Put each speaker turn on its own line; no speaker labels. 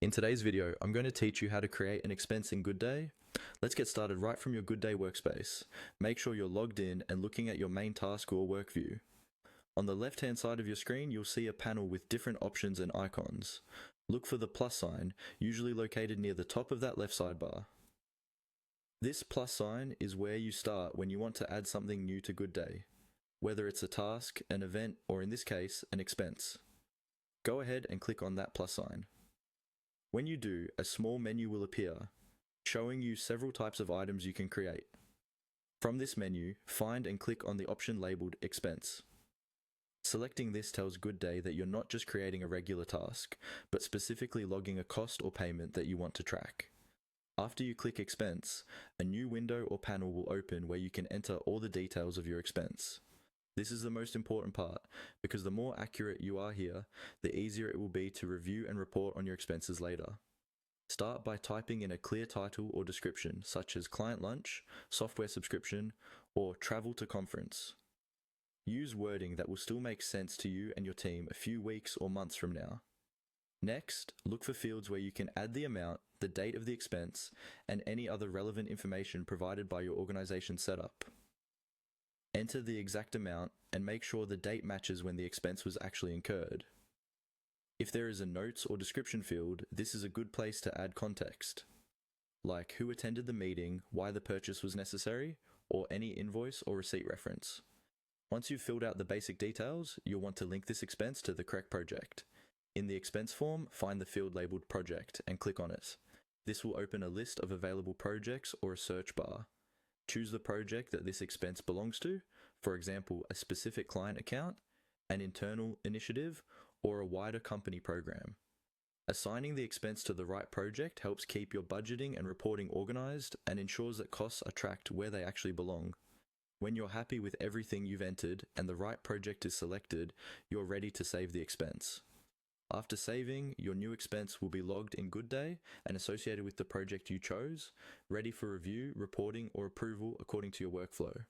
In today's video, I'm going to teach you how to create an expense in Gooday. Let's get started right from your Gooday workspace. Make sure you're logged in and looking at your main task or work view. On the left-hand side of your screen, you'll see a panel with different options and icons. Look for the plus sign, usually located near the top of that left sidebar. This plus sign is where you start when you want to add something new to Gooday, whether it's a task, an event, or in this case, an expense. Go ahead and click on that plus sign. When you do, a small menu will appear, showing you several types of items you can create. From this menu, find and click on the option labeled Expense. Selecting this tells Gooday that you're not just creating a regular task, but specifically logging a cost or payment that you want to track. After you click Expense, a new window or panel will open where you can enter all the details of your expense. This is the most important part, because the more accurate you are here, the easier it will be to review and report on your expenses later. Start by typing in a clear title or description, such as client lunch, software subscription, or travel to conference. Use wording that will still make sense to you and your team a few weeks or months from now. Next, look for fields where you can add the amount, the date of the expense, and any other relevant information provided by your organization setup. Enter the exact amount and make sure the date matches when the expense was actually incurred. If there is a notes or description field, this is a good place to add context, like who attended the meeting, why the purchase was necessary, or any invoice or receipt reference. Once you've filled out the basic details, you'll want to link this expense to the correct project. In the expense form, find the field labeled Project and click on it. This will open a list of available projects or a search bar. Choose the project that this expense belongs to, for example, a specific client account, an internal initiative, or a wider company program. Assigning the expense to the right project helps keep your budgeting and reporting organized and ensures that costs are tracked where they actually belong. When you're happy with everything you've entered and the right project is selected, you're ready to save the expense. After saving, your new expense will be logged in Gooday and associated with the project you chose, ready for review, reporting, or approval according to your workflow.